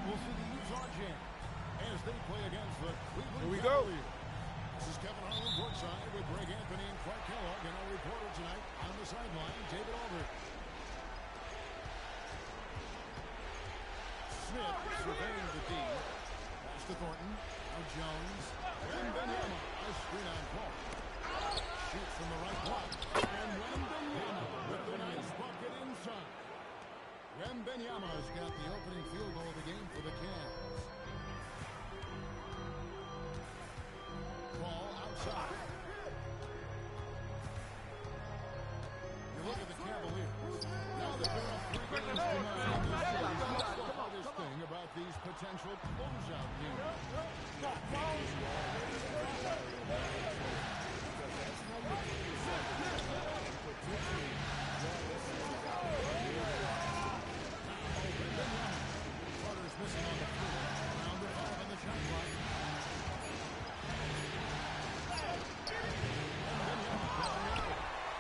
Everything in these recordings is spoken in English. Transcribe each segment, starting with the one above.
We'll see the Utah Jazz as they play against the Cleveland Here we go. Cavaliers. This is Kevin Harlan courtside with Greg Anthony and Clark Kellogg, and our reporter tonight on the sideline, David Aldridge. Smith surveying the D. Pass to Thornton. Now Jones. Wembanyama. A screen on Paul. Shoots from the right block. And Wembanyama with the nice bucket inside. Wembanyama's got the opening field goal of the game for the Cavs. Ball outside. You look at the Cavaliers. Now they've been up 3 games to none. What's the hardest thing about these potential closeout games? Carter's missing on the floor. Round of 5 on the shot clock.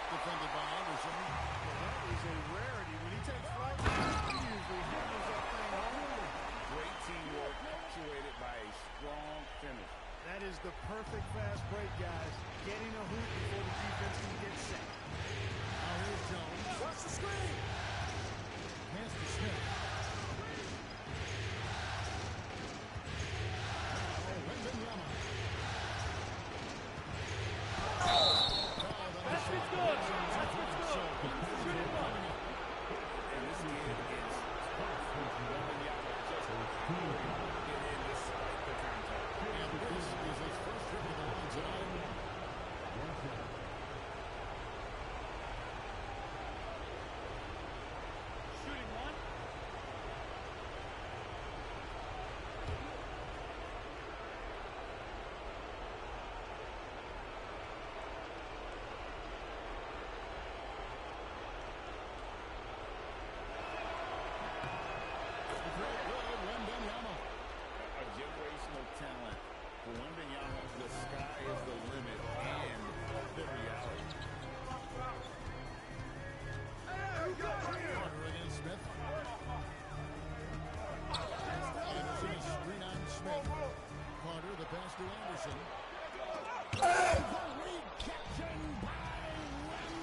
Defended by Anderson. Well, that is a rarity. When he takes flight, he usually handles that thing home. Great teamwork, punctuated by a strong finish. That is the perfect fast break, guys. Getting a hoop before the defense can get set. Now here's Jones. Watch the screen. Pass to Smith. Wembanyama. That's what's good. That's what's good. Shoot it up. And this kid is Wembanyama just get in despite the contact. And this is his first trip to the line tonight. Shooting one. Wembanyama. A generational talent. For Wembanyama, the sky is the limit and the reality. Carter against Smith. Anderson is screen on Smith. Carter, the pass to Anderson. The rejection by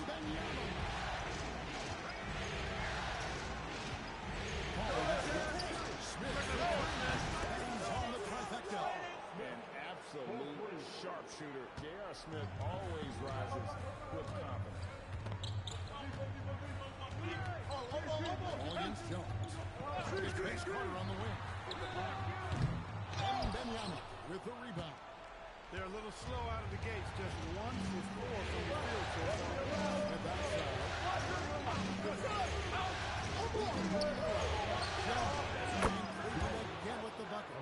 Wembanyama. Smith hangs on the trifecta. An absolute sharpshooter. J.R. Smith always rises with confidence. Ball against Jones. It's Chris Carter on the wing. Wembanyama with the rebound. They're a little slow out of the gates. Just 1 for 4 from the field so far. With again with the bucket.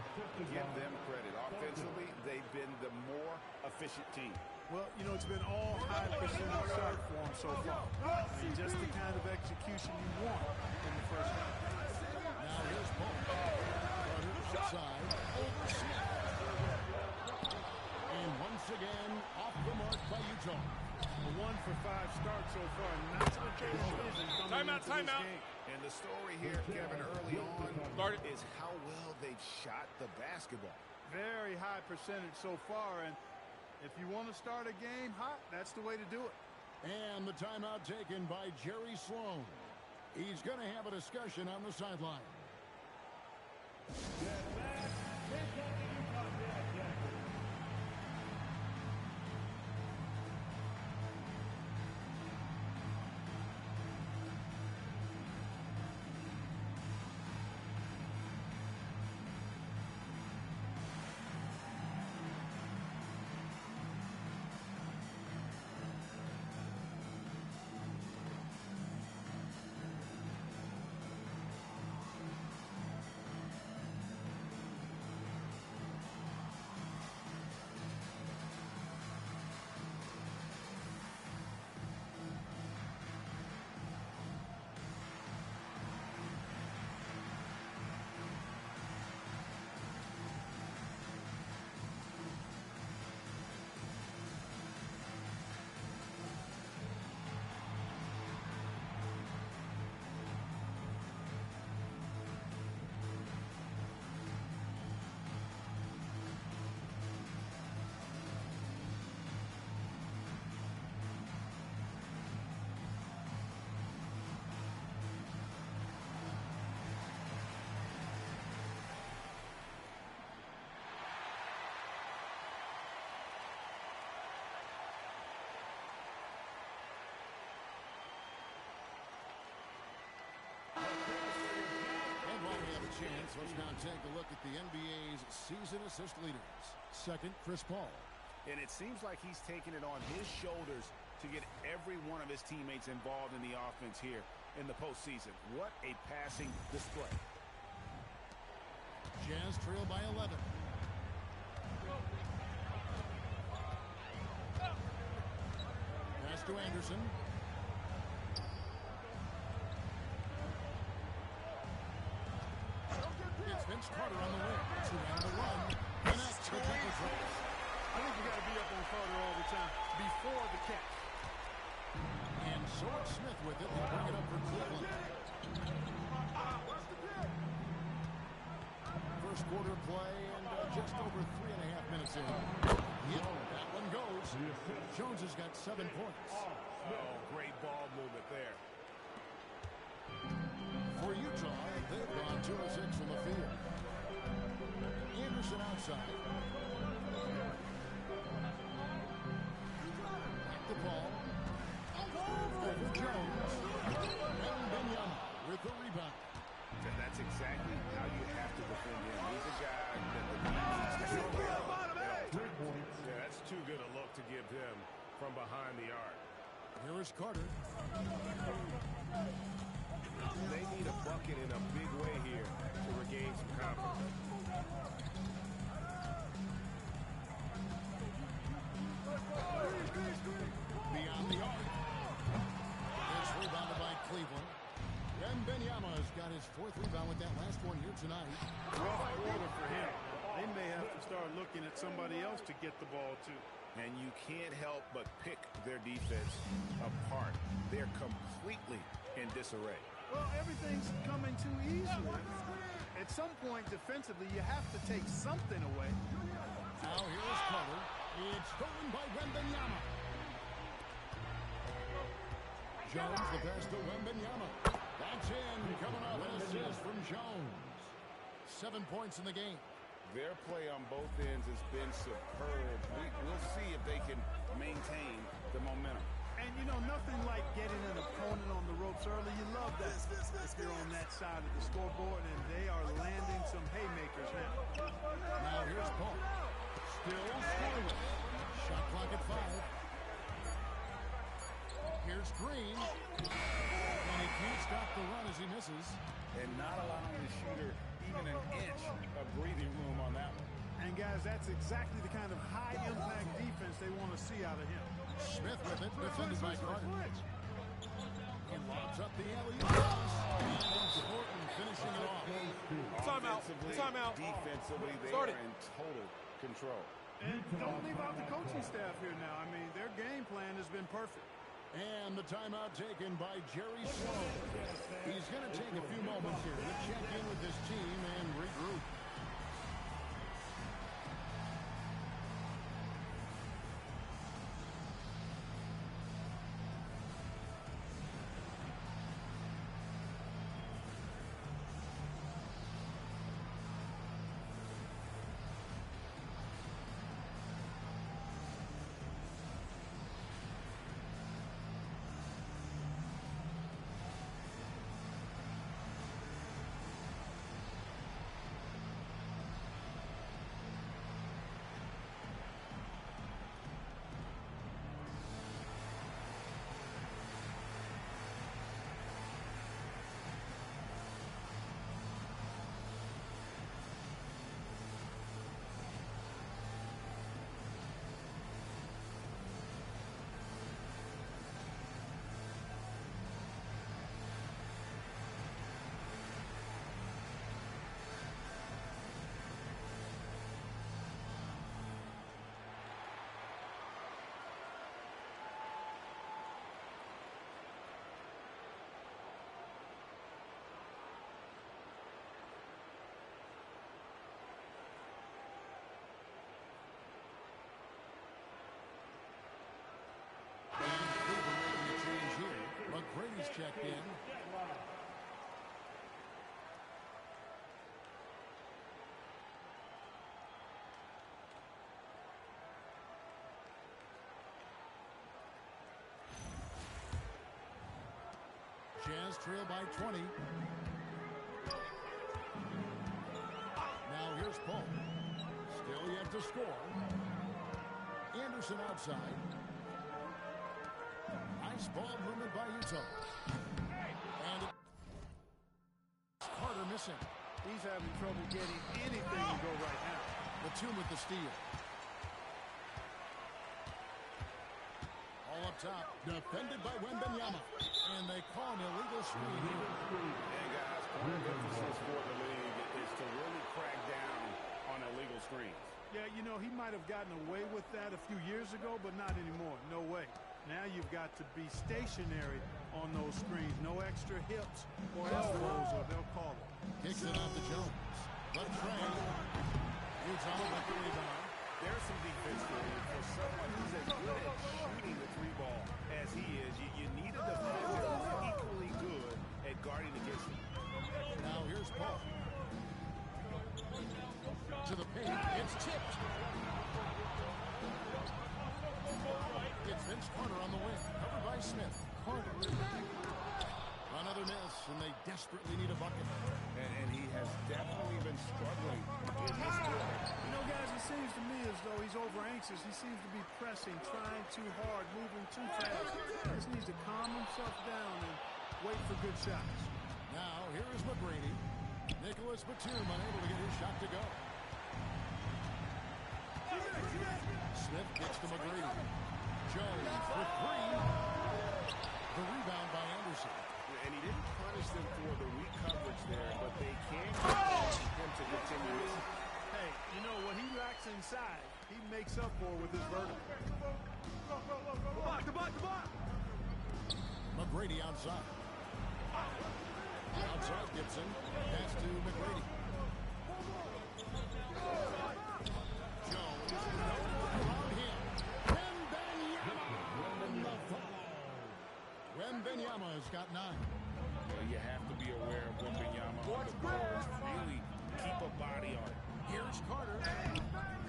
Give them credit. Offensively, they've been the more efficient team. Well, you know, it's been all high percentage shot for them so far. I mean, just the kind of execution you want in the first half. Now here's Paul. Carter outside over Smith. And once again, off the mark by Utah. A 1 for 5 start so far. Not what they envisioned coming into this game. And the story here, Kevin, early on is how well they've shot the basketball. Very high percentage so far, and if you want to start a game hot, that's the way to do it. And the timeout taken by Jerry Sloan. He's going to have a discussion on the sideline. chance. Let's now take a look at the NBA's season assist leaders. Second, Chris Paul. And it seems like he's taking it on his shoulders to get every one of his teammates involved in the offense here in the postseason. What a passing display. Jazz trail by 11. Pass to Anderson. It's Vince Carter on the wing. Two on the run. Connects the triple trace. I think you got to be up on Carter all the time before the catch. And George Smith with it. They bring it up for Cleveland. First quarter play and just over 3.5 minutes in. Yep, that one goes. Jones has got 7 points. Oh, great ball movement there. For Utah, they've gone 2 of 6 from the field. Anderson outside. Back to Paul. Over Jones. And Benyama with the rebound. And that's exactly how you have to defend him. He's a guy that the defense is yeah, that's too good a look to give him from behind the arc. Here is Carter. They need a bucket in a big way here to regain some confidence. Beyond the arc. It's rebounded by Cleveland. And Benyama has got his 4th rebound with that last one here tonight. Rough quarter for him. They may have to start looking at somebody else to get the ball to. And you can't help but pick their defense apart. They're completely in disarray. Well, everything's coming too easily. At some point, defensively, you have to take something away. Now here is Carter. It's stolen by Wembanyama. Jones, the pass to Wembanyama. That's in. Coming off an assist from Jones. 7 points in the game. Their play on both ends has been superb. We'll see if they can maintain the momentum. And, you know, nothing like getting an opponent on the ropes early. You love that if you're on that side of the scoreboard, and they are landing some haymakers now. Now here's Paul. Still scoreless. Shot clock at 5. Here's Green. And he can't stop the run as he misses. And not allowing the shooter even an inch of breathing room on that one. And, guys, that's exactly the kind of high-impact defense they want to see out of him. Smith with it, defended by Carter. He lobs up the alley-oop. And Horton finishing it off. Timeout. Timeout. Defensively, they Start are it. in total control. And don't leave out the coaching staff here now. I mean, their game plan has been perfect. And the timeout taken by Jerry Sloan. He's going to take a few moments here to check in with his team and regroup. McGrady's checked in. Jazz trail by 20. Here's Paul. Still yet to score. Anderson outside. Nice ball movement by Utah. And Carter missing. He's having trouble getting anything to go right now. Batum with the steal. All up top. Defended by Wembanyama. And they call an illegal screen here. And guys, point of emphasis for the league is to really crack down on illegal screens. Yeah, you know, he might have gotten away with that a few years ago, but not anymore. No way. Now you've got to be stationary on those screens. No extra hips or elbows, or they'll call it. Kicks it out to Jones. The tray. Utah with the rebound. There's some defense for you. For someone who's as good at shooting the three ball as he is, you need a defender who's equally good at guarding against him. Now here's Paul. To the paint. It's tipped. It's Vince Carter on the wing. Covered by Smith. Carter. Another miss, and they desperately need a bucket. And he has definitely been struggling in this quarter. You know, guys, it seems to me as though he's over anxious. He seems to be pressing, trying too hard, moving too fast. He just needs to calm himself down and wait for good shots. Now, here is McGrady. Nicholas Batum unable to get his shot to go. Smith gets to McGrady. Jones for three. The rebound by Anderson. And he didn't punish them for the weak coverage there, but they can't get him to continue this. Hey, you know, what he lacks inside, he makes up for with his vertical. McGrady outside. Outside Gibson. Pass to McGrady. Jones. No one around him. Wembanyama. Wembanyama has got 9. Well, you have to be aware of Wembanyama on the boards. Really keep a body on it. Here's Carter.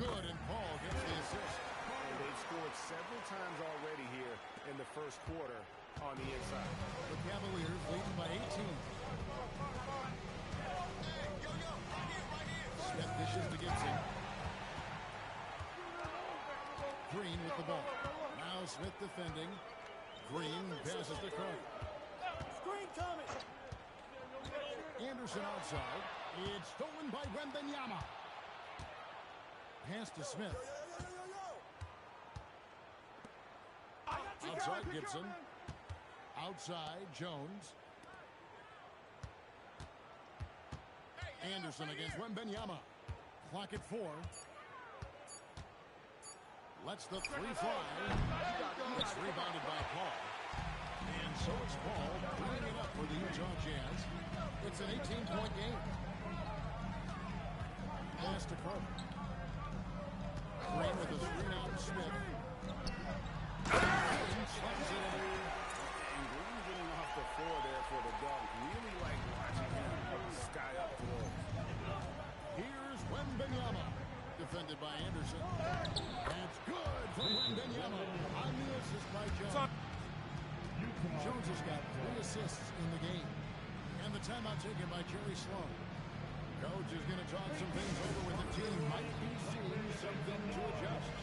Good, and Paul gets the assist. And they've scored several times already here in the first quarter on the inside. The Cavaliers leading by 18. Smith dishes to Gibson. Green with the ball. Now Smith defending. Green passes to Carter. Screen coming. Anderson outside. It's stolen by Wembanyama. Pass to Smith. Outside Gibson. Outside Jones. Anderson against Wembanyama. Clock at 4. Lets the three fly. It's rebounded by Paul. And so it's Paul bringing it up for the Utah Jazz. It's an 18-point game. Pass to Carter. Green with a screen out to Smith. Green slams it in. And Green getting off the floor there for the dunk. Really like watching him sky up throw. Here's Wembanyama. Defended by Anderson. That's good for Wembanyama. On the assist by Jones. Jones has got 3 assists in the game. And the timeout taken by Jerry Sloan. Coach is going to talk some things over with the team. Might be seeing something to adjust.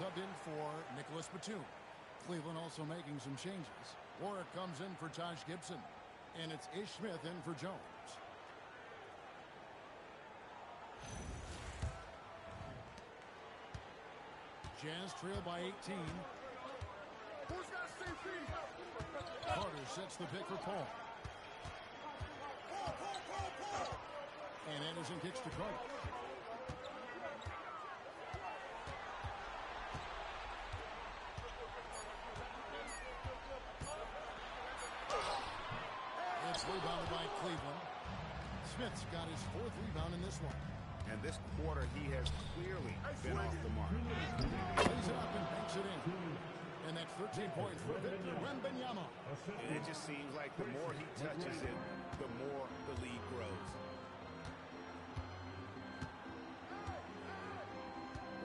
subbed in for Nicholas Batum. Cleveland also making some changes. Warwick comes in for Taj Gibson. And it's Ish Smith in for Jones. Jazz trail by 18. Carter sets the pick for Paul. And Anderson kicks to Carter. It's rebounded by Cleveland. Smith's got his 4th rebound in this one. And this quarter, he has clearly been off the mark. Lays it up and banks it in. And that's 13 points for Victor Wembanyama. And it just seems like the more he touches it, the more the lead grows.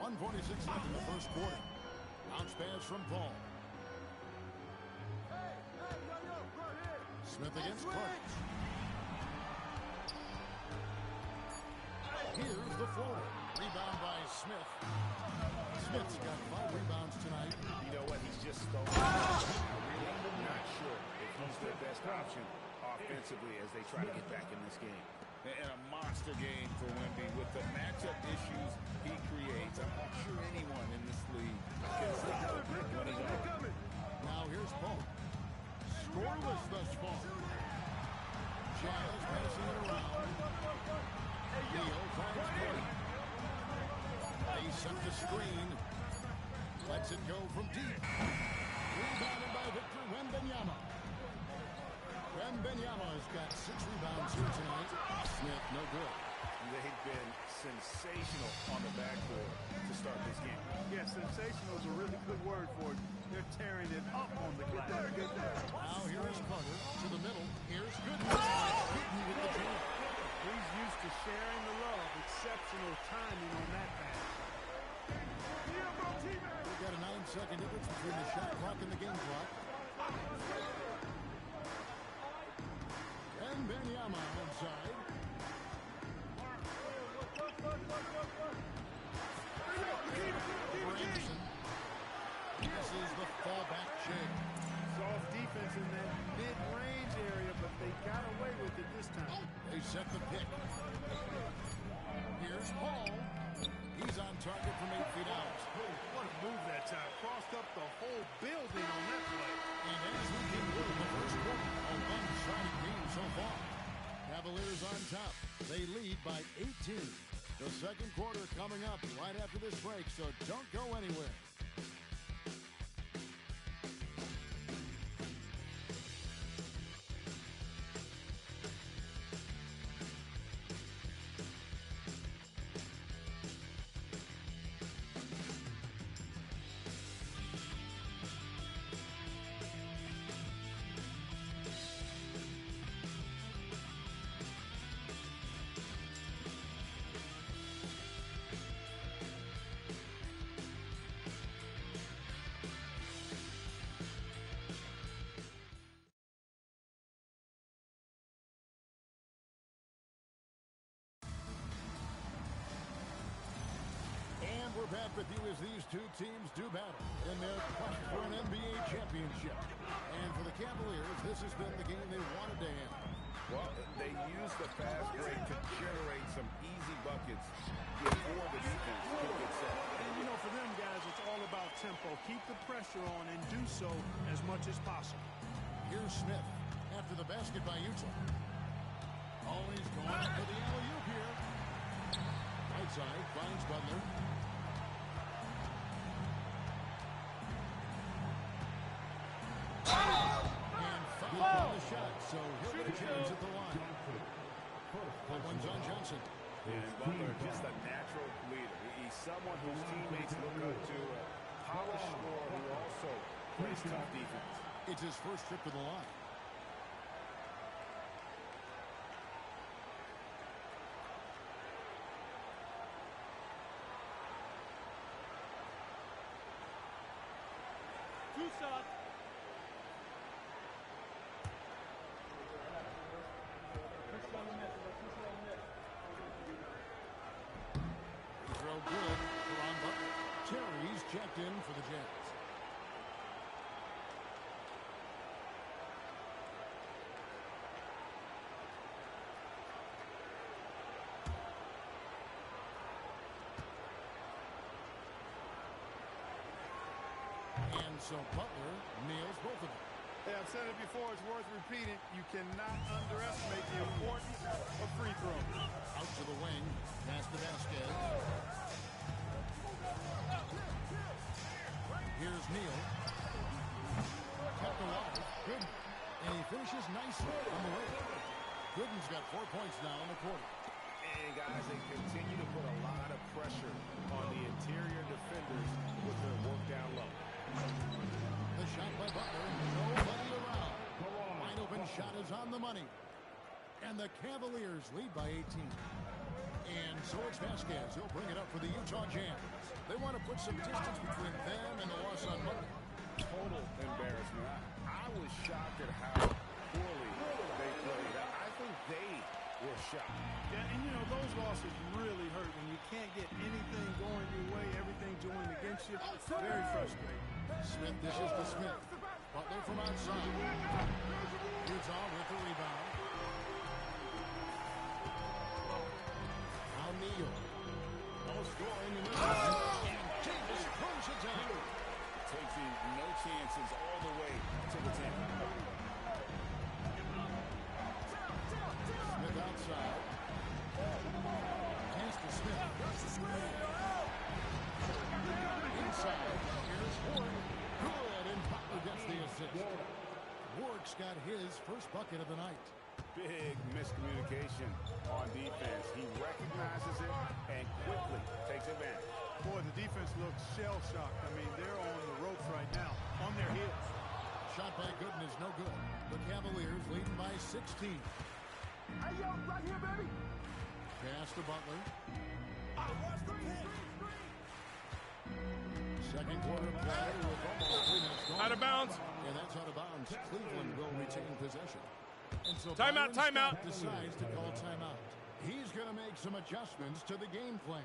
1:46 left in the first quarter. Bounce pass from Paul. Smith against Clark. Here's the floater. Rebound by Smith. Smith's got 5 rebounds tonight. You know what? He's just stolen. I'm really not sure if he's their best option offensively as they try to get back in this game. And a monster game for Wemby with the matchup issues he creates. I'm not sure anyone in this league can stop him when he's on. Now here's Paul. Scoreless thus far. Jazz passing it around. Neal finds Cody. They set the screen. Lets it go from deep. Rebounded by Victor Wembanyama. Wembanyama has got 6 rebounds here tonight. Smith, no good. They've been sensational on the backboard to start this game. Yeah, sensational is a really good word for it. They're tearing it up on the glass. Now here is Carter to the middle. Here's Goodman. Goodman with the jam. He's used to sharing the love. Exceptional timing on that pass. We've got a 9-second difference between the shot clock and the game clock. And Wembanyama inside. For Anderson. This is the fallback check. Soft defense in that mid-range area, but they got away with it this time. They set the pick. Here's Paul. He's on target from 8 feet out. What a move that time. Crossed up the whole building on that play. And as we get into the first quarter, a one-sided game so far. Cavaliers on top. They lead by 18. The second quarter coming up right after this break, so don't go anywhere. We're back with you as these two teams do battle in their quest for an NBA championship. And for the Cavaliers, this has been the game they wanted to have. Well, they used the fast break to generate some easy buckets before the defense could get set. And, you know, for them guys, it's all about tempo. Keep the pressure on and do so as much as possible. Here's Smith after the basket by Utah. Always going up for the alley-oop here. Right side finds Butler. And fouled on the shot, so he'll get a chance at the line. That one's on Johnson. And Butler, just a natural leader. He's someone whose teammates look up to, a polished scorer who also plays tough defense. It's his first trip to the line. Two shots. Throw good for on Butler. Terry's checked in so Butler nails both of them. Hey, I've said it before, it's worth repeating. You cannot underestimate the importance of free throws. Out to the wing, pass to Vasquez. Here's Neal. Kept alive. Good. And he finishes nicely on the way. Gooden's got 4 points now in the quarter. And guys, they continue to put a lot of pressure on the interior defenders with their work down low. The shot by Butler. Nobody around. Wide open shot is on the money. And the Cavaliers lead by 18. And so it's Vasquez. He'll bring it up for the Utah Jazz. They want to put some distance between them and the loss on Monday. Total embarrassment. I was shocked at how poorly they played. I think they were shocked. Yeah, and you know, those losses really hurt when you can't get anything going your way, everything going against you. Very frustrating. Smith dishes to Smith. Butler from outside. Utah with the rebound. Now Neal. No scoring in this one. And Davis throws it down. Takes him no chances all the way to the 10. Smith outside. Pass to Smith. Inside. Here's Ward. Good, and Butler gets the assist. Ward's got his first bucket of the night. Big miscommunication on defense. He recognizes it and quickly takes advantage. Boy, the defense looks shell-shocked. I mean, they're on the ropes right now, on their heels. Shot by Gooden is no good. The Cavaliers leading by 16. Hey, yo, right here, baby. Pass to Butler. Second quarter play with almost 3 minutes gone. Out of bounds. And that's out of bounds. Cleveland will retain possession. And so Timeout, Byron timeout. Scott decides to call timeout. He's going to make some adjustments to the game plan.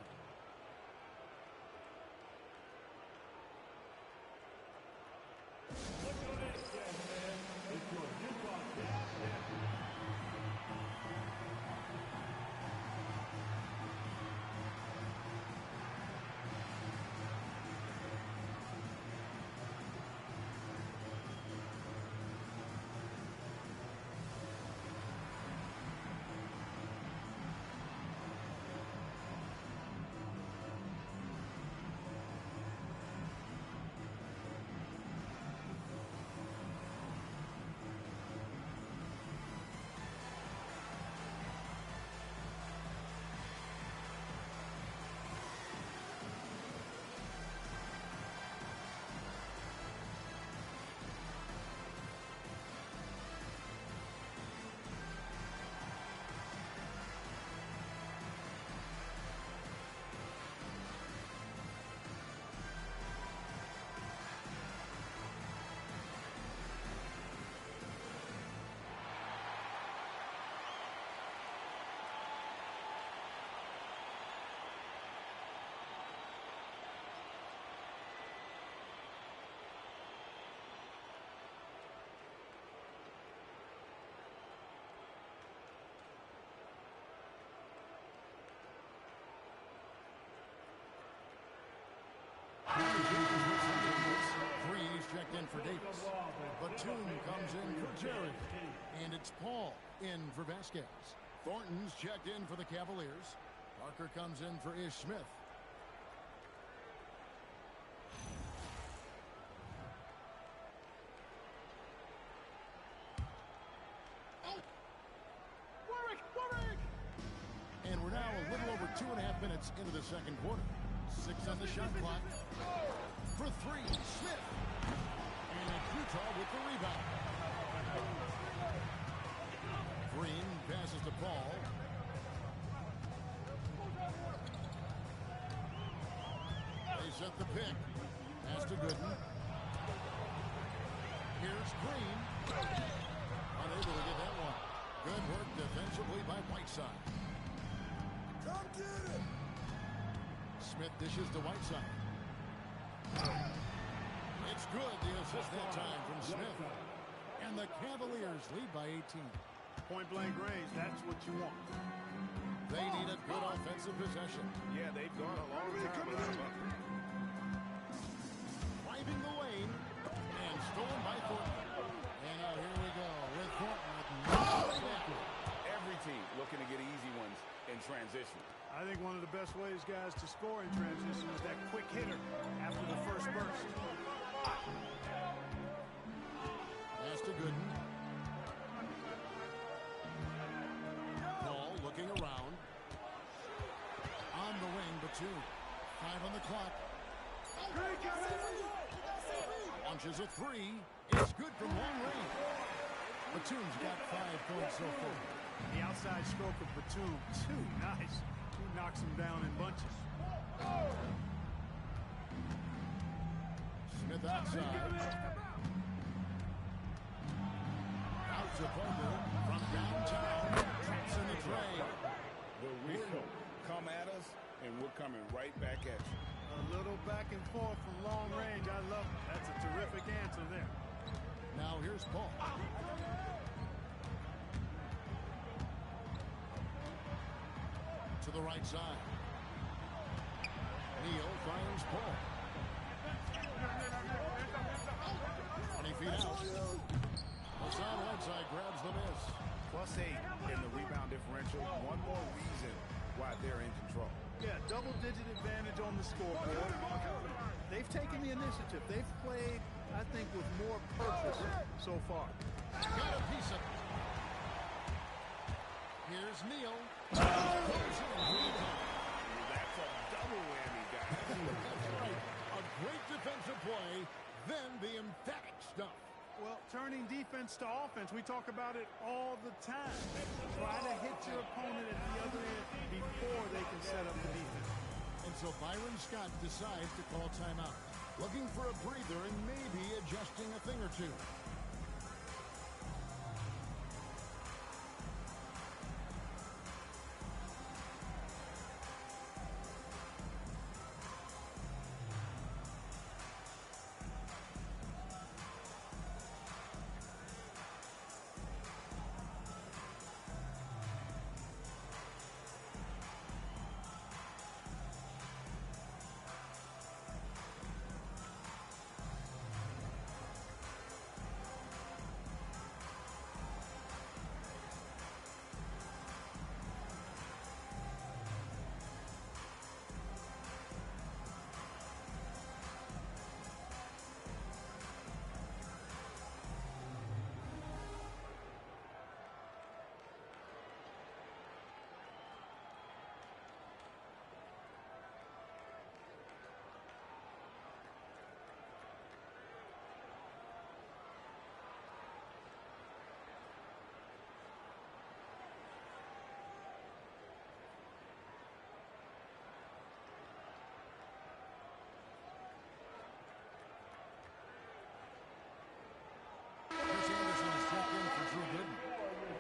Three's checked in for Davis. Batum comes in for Jerry. And it's Paul in for Vasquez. Thornton's checked in for the Cavaliers. Parker comes in for Ish Smith. And we're now a little over 2.5 minutes into the second quarter. 6 on the shot clock. For 3, Smith. And Utah with the rebound. Green passes to Paul. They set the pick. Pass to Gooden. Here's Green. Unable to get that one. Good work defensively by Whiteside. Come get it. Smith dishes to Whiteside. It's good, the assist that time from Smith. And the Cavaliers lead by 18. Point-blank range, that's what you want. They need a good offensive possession. Yeah, they've gone a long time without a bucket. Driving the lane. stolen by Thornton. And now here we go with Thornton with nothing after. Every team looking to get easy ones in transition. I think one of the best ways, guys, to score in transition is that quick hitter after the first burst. Pass to Gooden. Paul looking around. On the wing, Batum. 5 on the clock. Launches a three. It's good from long range. Batum's got 5 points so far. The outside stroke of Batum, too nice. He knocks him down in bunches. Smith outside. Out to Vogel from downtown. Traps in the tray. The Rico come at us, and we're coming right back at you. A little back and forth from long range. I love it. That's a terrific answer there. Now here's Paul. To the right side. Neal finds Paul. 20 feet out. Hassan Whiteside grabs the miss. +8 in the rebound differential. One more reason why they're in control. Yeah, double-digit advantage on the scoreboard. They've taken the initiative. They've played, I think, with more purpose so far. Got a piece of it. Here's Neal. That's a double whammy, guys. That's right. A great defensive play, then the emphatic stuff. Well, turning defense to offense, we talk about it all the time. Try to hit your opponent at the other end before they can set up the defense. And so Byron Scott decides to call timeout. Looking for a breather and maybe adjusting a thing or two.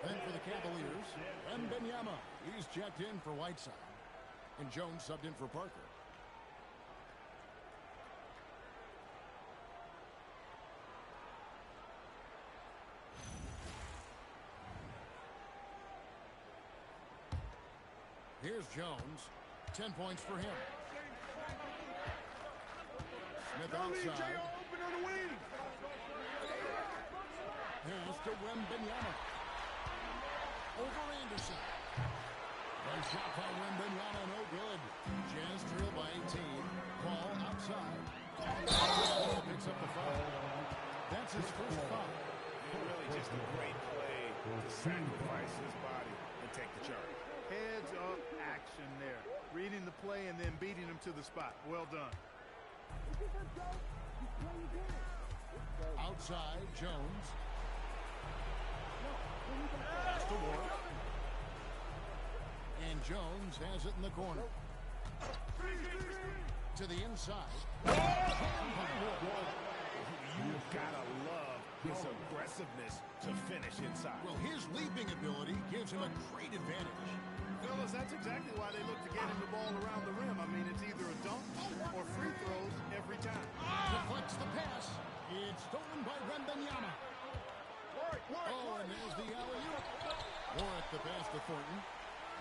Then for the Cavaliers, Wembanyama. He's checked in for Whiteside. And Jones subbed in for Parker. Here's Jones. 10 points for him. Smith outside. Pass to Wembanyama. Over Anderson. Nice shot by Wembanyama, no good. Jazz trail by 18. Ball outside. Picks up the foul. That's his first foul. Really just a great play to sacrifice his body and take the charge. Heads up action there. Reading the play and then beating him to the spot. Well done. Outside, Jones. Pass to Ward. And Jones has it in the corner. To the inside. You've got to love his aggressiveness to finish inside. Well, his leaping ability gives him a great advantage. Fellas, that's exactly why they look to get him the ball around the rim. I mean, it's either a dunk or free throws every time. Deflects the pass. It's stolen by Wembanyama. Oh, and there's the alley-oop. Warwick the pass to Thornton.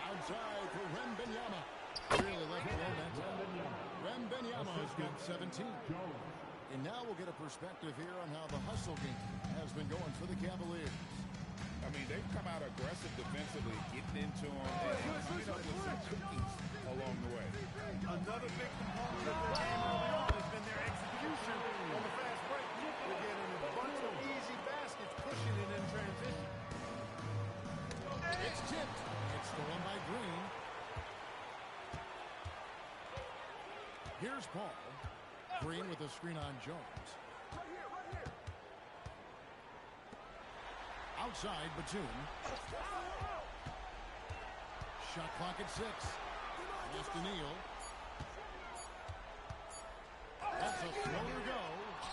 Outside for Wembanyama. Really left alone that time. Wembanyama has got 17. And now we'll get a perspective here on how the hustle game has been going for the Cavaliers. I mean, they've come out aggressive defensively, getting into them, and with some cookies along the way. Another big component of their game early on has been their execution on the fast break. They're getting a bunch of easy baskets, pushing it in transition. It's tipped. It's stolen by Green. Here's Paul. Green with a screen on Jones. Right here. Outside, Batum. Shot clock at 6. Pass to Neal. That's a floater go.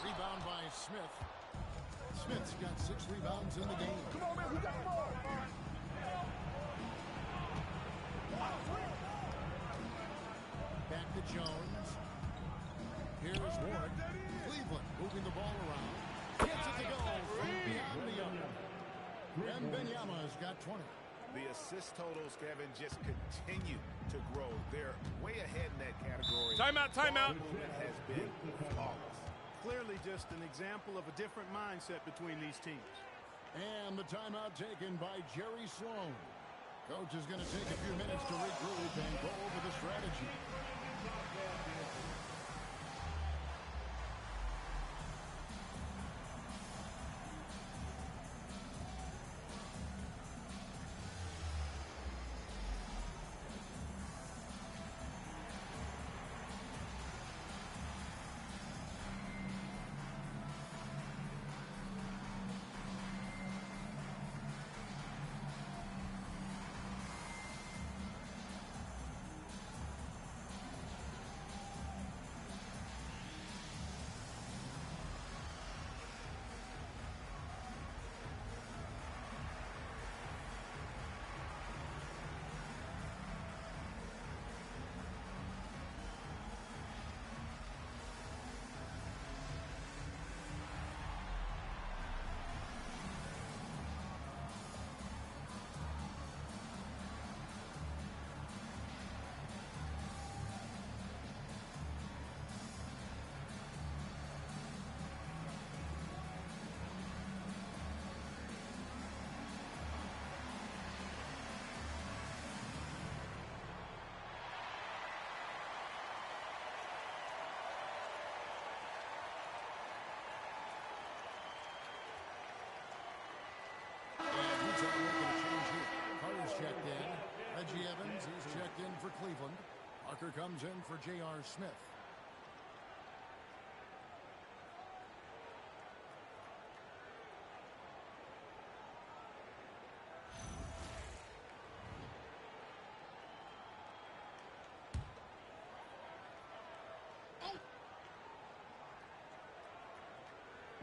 Rebound by Smith. Smith's got 6 rebounds in the game. Come on, man. We got more. Back to Jones. Here's Ward. Cleveland moving the ball around. Gets it to go from beyond the arc. And Wembanyama's got 20. The assist totals, Kevin, just continue to grow. They're way ahead in that category. Timeout. Ball movement has been flawless. Clearly just an example of a different mindset between these teams. And the timeout taken by Jerry Sloan. Coach is going to take a few minutes to regroup and go over the strategy. Carter's checked in. Reggie Evans is checked in for Cleveland. Parker comes in for J.R. Smith.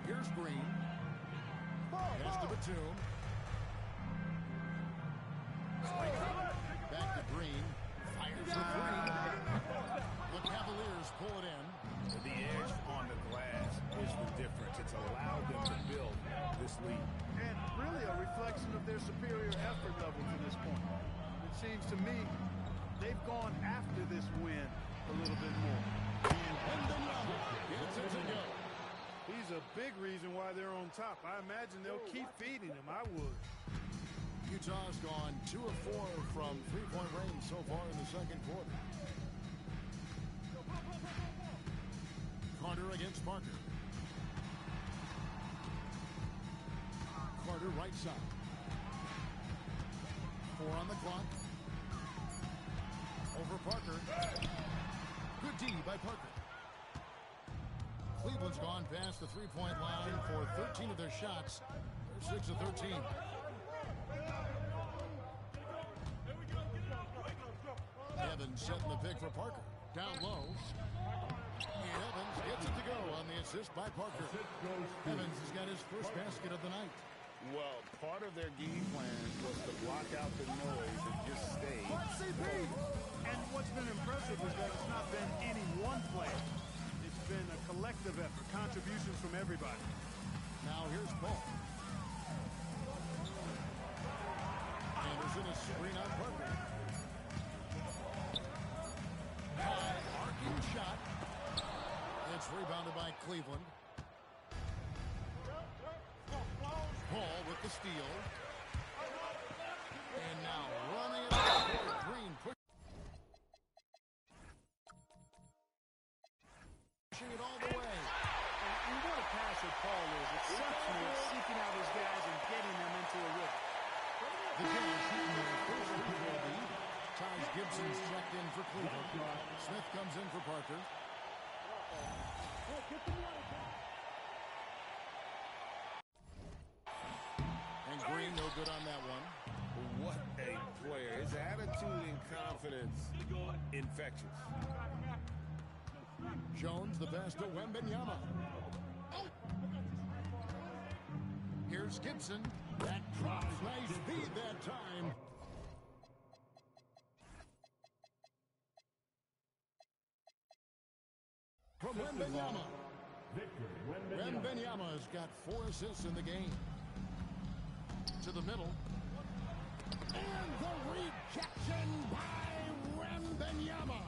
Here's Green. Pass to Batum. Back to Green. Fires for 3. The Cavaliers pull it in. The edge on the glass is the difference. It's allowed them to build this lead. And really a reflection of their superior effort level to this point. It seems to me they've gone after this win a little bit more. Gets it to go. He's a big reason why they're on top. I imagine they'll keep feeding him. I would. Utah's gone 2 of 4 from three-point range so far in the second quarter. Carter against Parker. Carter right side. 4 on the clock. Over Parker. Good D by Parker. Cleveland's gone past the three-point line for 13 of their shots. They're 6 of 13. Evans setting the pick for Parker. Down low. And Evans gets it to go on the assist by Parker. Evans has got his first basket of the night. Well, part of their game plan was to block out the noise and just stay. And what's been impressive is that it's not been any one player. It's been a collective effort, contributions from everybody. Now here's Paul. Anderson is screen on Parker. High arcing shot. It's rebounded by Cleveland. Cleveland. Paul with the steal. And now running it up for Green. Pushing it all the way. And what a passer Paul is. Exceptional at seeking out his guys and getting them into a rhythm. The Jazz shooting their first free throw lead. Taj Gibson's checked in for Cleveland. Smith comes in for Parker. And Green no good on that one. What a player. His attitude and confidence, infectious. Jones, the pass to Wembanyama. Here's Gibson. That drops. Nice feed that time. From Wembanyama. Wembanyama's got 4 assists in the game. To the middle. And the rejection by Wembanyama.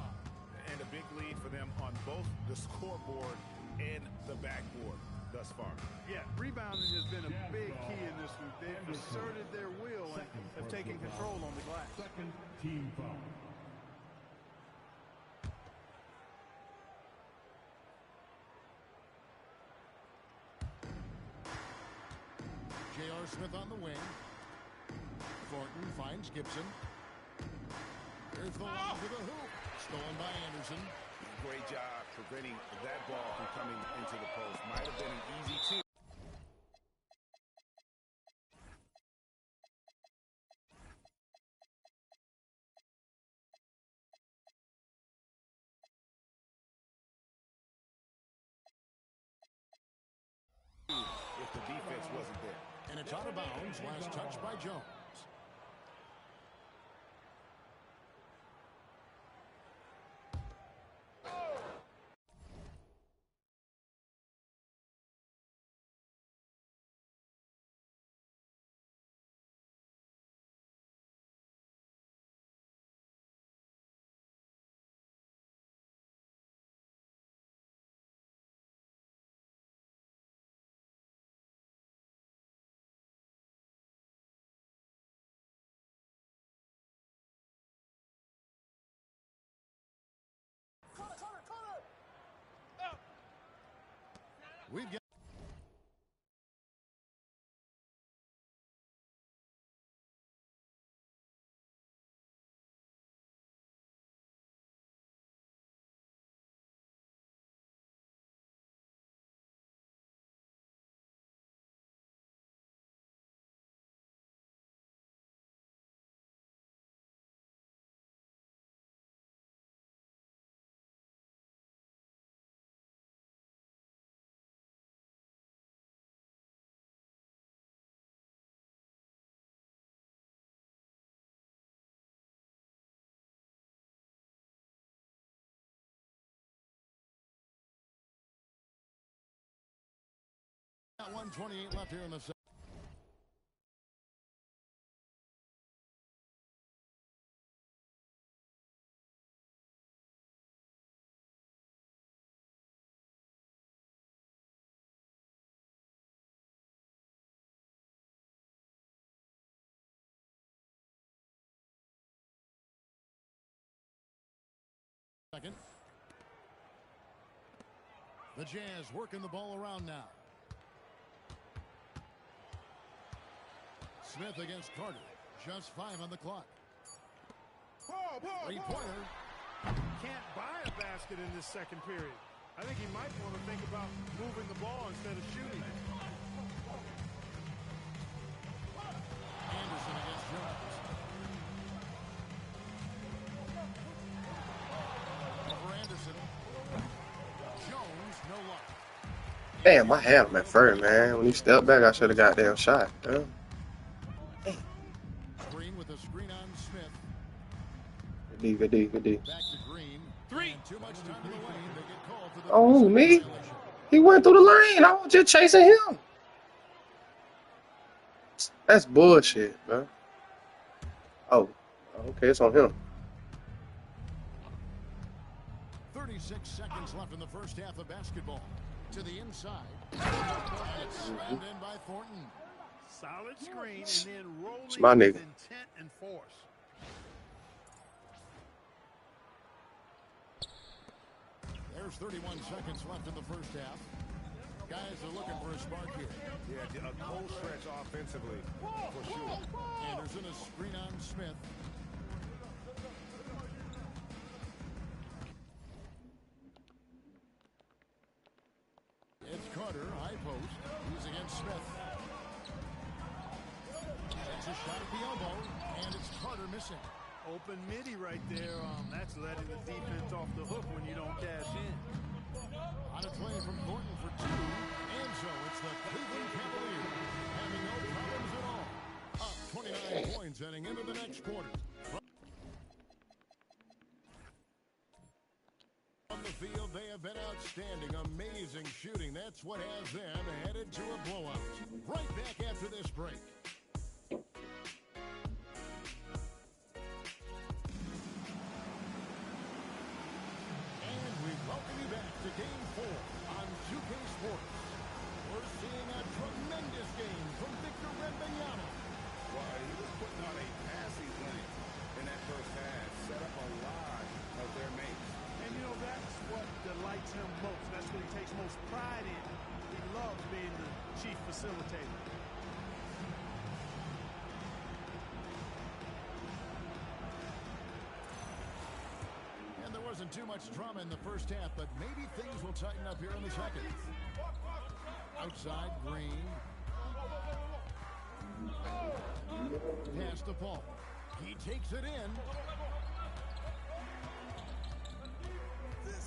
And a big lead for them on both the scoreboard and the backboard thus far. Yeah, rebounding has been a big key in this one. They've asserted their will and have taken control on the glass. Second team foul. J.R. Smith on the wing. Thornton finds Gibson. There's the lob to the hoop. Stolen by Anderson. Great job preventing that ball from coming into the post. Might have been an easy two. If the defense wasn't there. And it's out of bounds. Last touch by Jones. We've got got 1:28 left here in the second. The Jazz working the ball around now. Smith against Carter. Just 5 on the clock. Three-pointer. Can't buy a basket in this second period. I think he might want to think about moving the ball instead of shooting it. Anderson against Jones. Over Anderson. Jones, no luck. Damn, I had him at first, man. When he stepped back, I should have got damn shot. Yeah. Green with a screen on Smith. Good D. Back to Green. 3. And too much time in the lane. They get called for the Oh, me? violation. He went through the lane. I was just chasing him. That's bullshit, man. Oh, okay, it's on him. 36 seconds left in the first half of basketball. To the inside. And it's slammed in by Thornton. Solid screen and then rolling It's my with nigga. intent and force. There's 31 seconds left in the first half. Guys are looking for a spark here. Yeah, a cold stretch offensively for sure. Anderson a screen on Smith. It's Carter, high post. He's against Smith. Takes a shot at the elbow, and it's Carter missing. Open midi right there. That's letting the defense off the hook when you don't cash in. On its way from Thornton for two. And so it's the Cleveland Cavaliers having no problems at all. Up 29 points heading into the next quarter. From the field, they have been outstanding. Amazing shooting. That's what has them headed to a blowout. Right back after this break. And we welcome you back to Game 4 on 2K Sports. We're seeing a tremendous game from Victor Wembanyama. Well, he was putting on a passing clinic in that first half. Set up a lot of their mates. And, you know, that's what delights him most. That's what he takes most pride in. He loves being the chief facilitator. And there wasn't too much drama in the first half, but maybe things will tighten up here in the second. Outside, Green. Pass to Paul. He takes it in.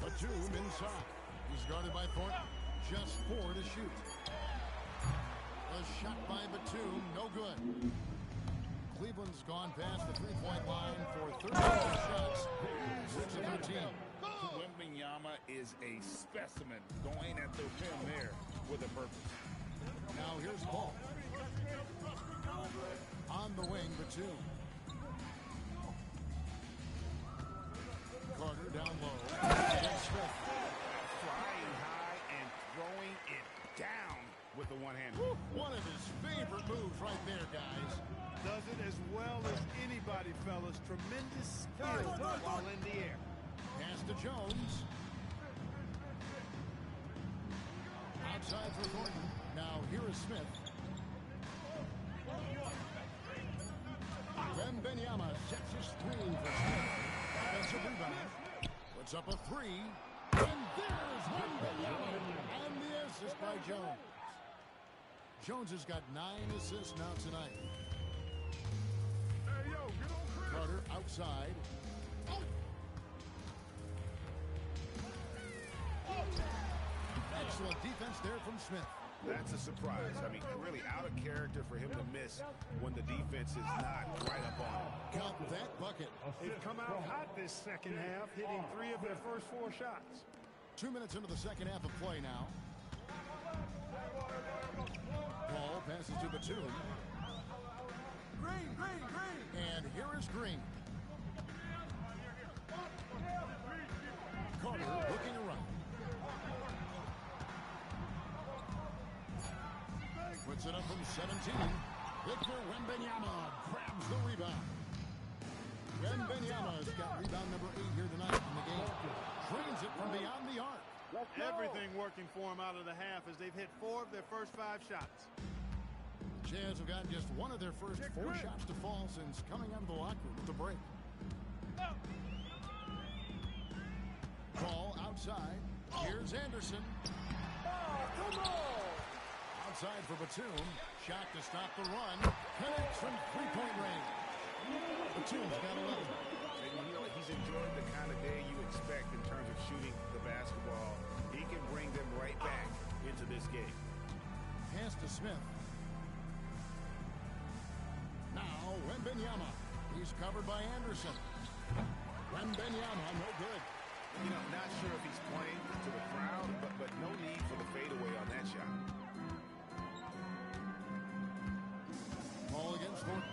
Batum inside. He's guarded by Thornton. Just 4 to shoot. A shot by Batum, no good. Cleveland's gone past the three-point line for 13 shots. 6 of 13. Wembanyama is a specimen going at the rim there with a purpose. Now here's Paul. On the wing, Batum. Carter down low. Against Smith. Flying high and throwing it down with the one hand. One of his favorite moves right there, guys. Does it as well as anybody, fellas. Tremendous skill while in the air. Pass to Jones. Outside for Thornton. Now here is Smith. Wembanyama sets his screen for Smith. Offensive rebound. Puts up a three. And there's Wembanyama. And the assist by Jones. Jones has got 9 assists now tonight. Carter outside. Excellent defense there from Smith. That's a surprise. I mean, really out of character for him to miss when the defense is not right up on him. Count that bucket. They've come out hot this second half, hitting 3 of their first 4 shots. 2 minutes into the second half of play now. Paul passes to Batum. Green. And here is Green. Carter looking around. Puts it up from 17. Victor Wembanyama grabs the rebound. Wembanyama's got rebound number 8 here tonight in the game. Trains it from beyond the arc. Everything working for them out of the half as they've hit 4 of their first 5 shots. Jazz have gotten just 1 of their first 4 shots to fall since coming out of the locker room with the break. Ball outside. Here's Anderson. Outside for Batum. Shot to stop the run. Connects from three-point range. Batum's got 11. And you know, he's enjoying the kind of day you expect in terms of shooting the basketball. He can bring them right back into this game. Pass to Smith. Now Wembanyama. He's covered by Anderson. Wembanyama, no good. You know, not sure if he's playing to the crowd, but no need for the fadeaway on that shot. Ball against Thornton.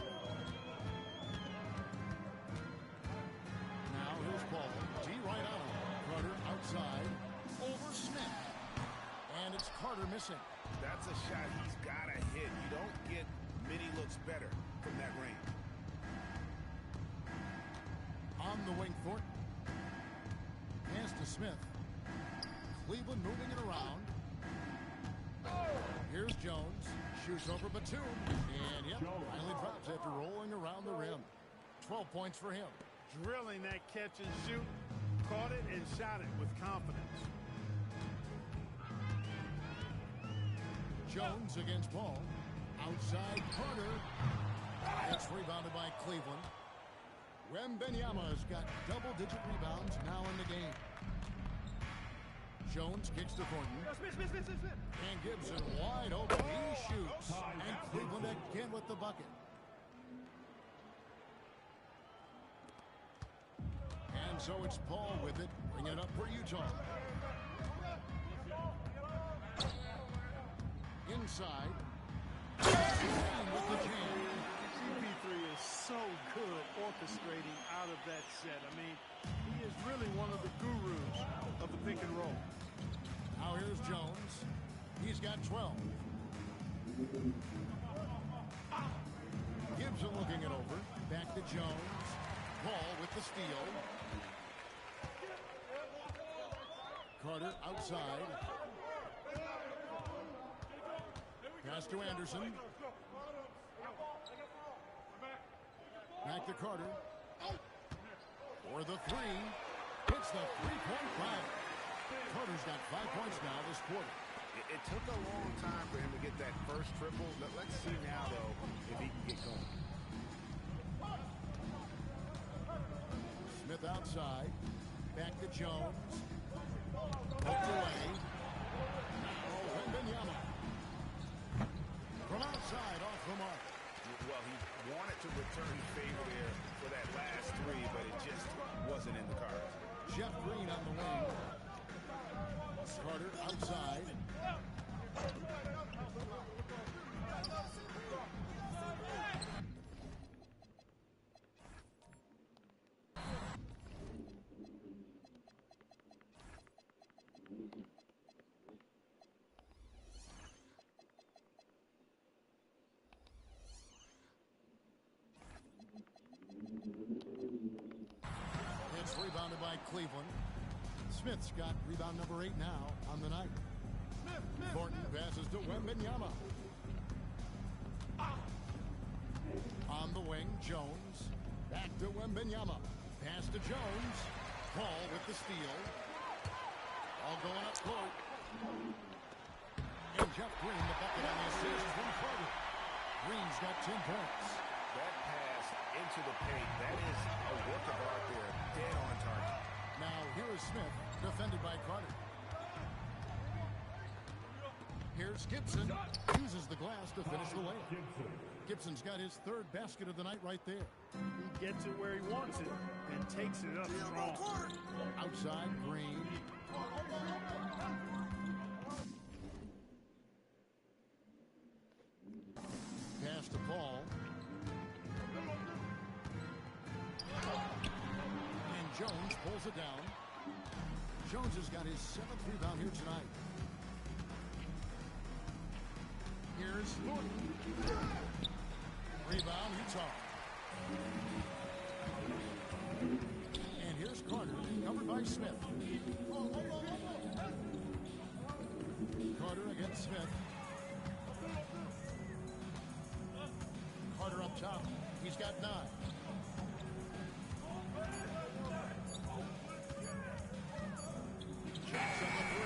Now here's Paul. T right on him. Carter outside. Over Smith. And Carter missing. That's a shot he's got to hit. You don't get many looks better from that range. On the wing, Thornton. Pass to Smith. Cleveland moving it around. Here's Jones. Shoots over Batum. And, yep, finally drops after rolling around the rim. 12 points for him. Drilling that catch and shoot. Caught it and shot it with confidence. Jones against Paul. Outside Carter. It's rebounded by Cleveland. Wembanyama's got double-digit rebounds now in the game. Jones kicks to Thornton. And Gibson wide open. He shoots. And Cleveland again with the bucket. And so it's Paul with it. Bringing it up for Utah. Inside. With the jam. CP3 is so good orchestrating out of that set. I mean, he is really one of the gurus of the pick and roll. Now here's Jones. He's got 12. Gibson looking it over. Back to Jones. Paul with the steal. Carter outside. Pass to Anderson. Back to Carter. For the three. Hits the three-point fire. Carter's got 5 points now this quarter. It took a long time for him to get that first triple. Let's see now, though, if he can get going. Smith outside. Back to Jones. Poked away. Now Wembanyama. From outside, off the mark. Well, he wanted to return the favor there for that last three, but it just wasn't in the cards. Jeff Green on the wing. Carter outside. It's rebounded by Cleveland. Smith's got rebound number 8 now on the night. Thornton passes to Wembanyama. On the wing, Jones. Back to Wembanyama. Pass to Jones. Paul with the steal. All going up court. And Jeff Green, the bucket on the assist from Carter. Green's got 10 points. That pass into the paint, that is a work of art there. Dead on target. Now here is Smith, defended by Carter. Here's Gibson. Uses the glass to finish the layup. Gibson's got his third basket of the night right there. He gets it where he wants it and takes it up strong. Outside, Green. Pass to Paul. And Jones pulls it down. Jones has got his 7th rebound here tonight. Here's Thornton. Rebound, Utah. And here's Carter, covered by Smith. Carter against Smith. Carter up top. He's got 9. Shots on the 3.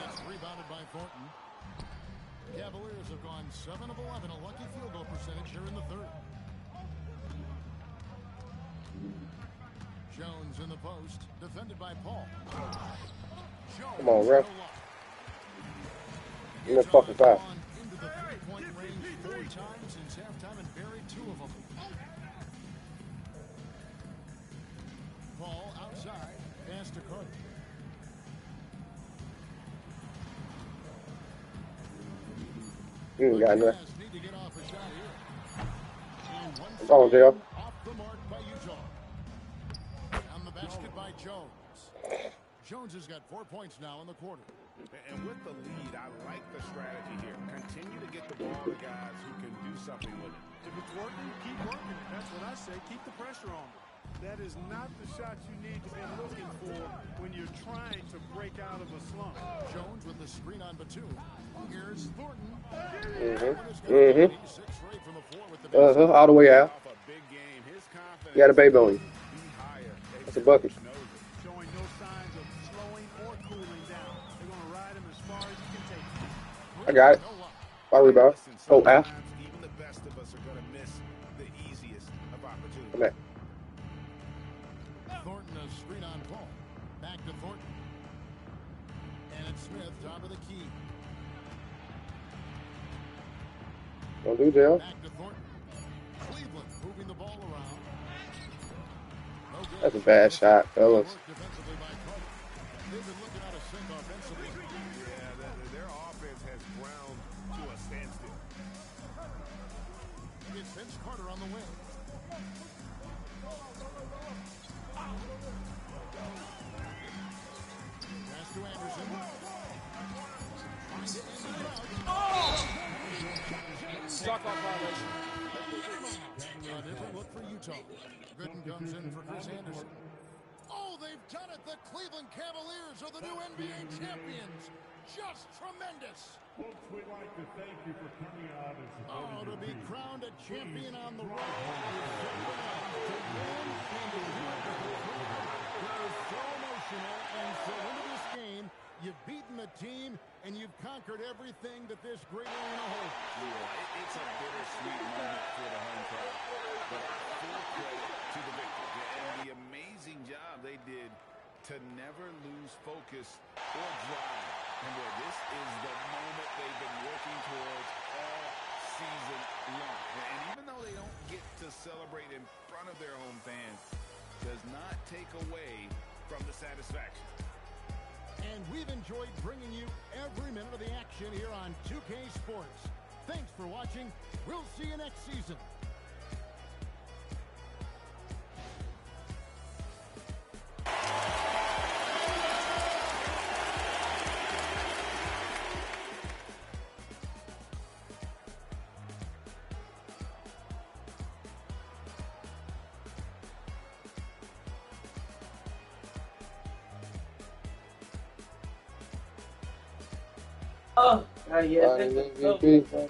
It's rebounded by Thornton. Cavaliers have gone 7 of 11, a lucky field goal percentage here in the third. Jones in the post, defended by Paul. Jones, Come on, ref. Utah Let's fucking has pass. gone into the three-point range 4 times since halftime and buried 2 of them. Paul outside, pass to Carter. You ain't got nothing. Need to get off a shot here. And one Come on, Dale. off the mark by Utah. On the basket by Jones. Jones has got 4 points now in the quarter. And with the lead, I like the strategy here. Continue to get the ball to guys who can do something with it. If it's working, keep working it. That's what I say. Keep the pressure on. That is not the shot you need to be looking for when you're trying to break out of a slump. Jones with the screen on Batum. Here's Thornton. Mm-hmm. He's 6 straight from the floor with the basket. All the way out. Off a big game, his confidence You got a baby on you. be higher. That's a bucket. Showing no signs of slowing or cooling down. They're going to ride him as far as he can take him. I got it. I'll rebound. Listen, Oh, Al. sometimes even the best of us are going to miss the easiest of opportunities. Come back. Thornton, a screen on Paul. Back to Thornton. And it's Smith, top of the key. Don't do jail. Back to Thornton. Cleveland moving the ball around. No good. That's a bad shot, fellas. Work defensively by Carter. They've been looking out of sync offensively. Yeah, their offense has ground to a standstill. It's Vince Carter on the wing. Pass to Anderson. Shot clock violation. A different look for Utah. Gooden comes in for Chris Anderson. Oh, they've done it. The Cleveland Cavaliers are the new NBA champions. Just tremendous. Folks, we'd like to thank you for coming out and Oh, to be crowned a champion on the road. To win and to do it with a crowd that is so emotional and so into this game. You've beaten the team, and you've conquered everything that this great arena holds. Yeah, it's a bittersweet moment for the home crowd. But full credit to the victors and the amazing job they did to never lose focus or drive. And boy, this is the moment they've been working towards all season long. And even though they don't get to celebrate in front of their home fans, does not take away from the satisfaction. And we've enjoyed bringing you every minute of the action here on 2K Sports. Thanks for watching. We'll see you next season. Oh, yeah. MVP.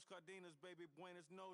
Cardenas, baby, buenas noches.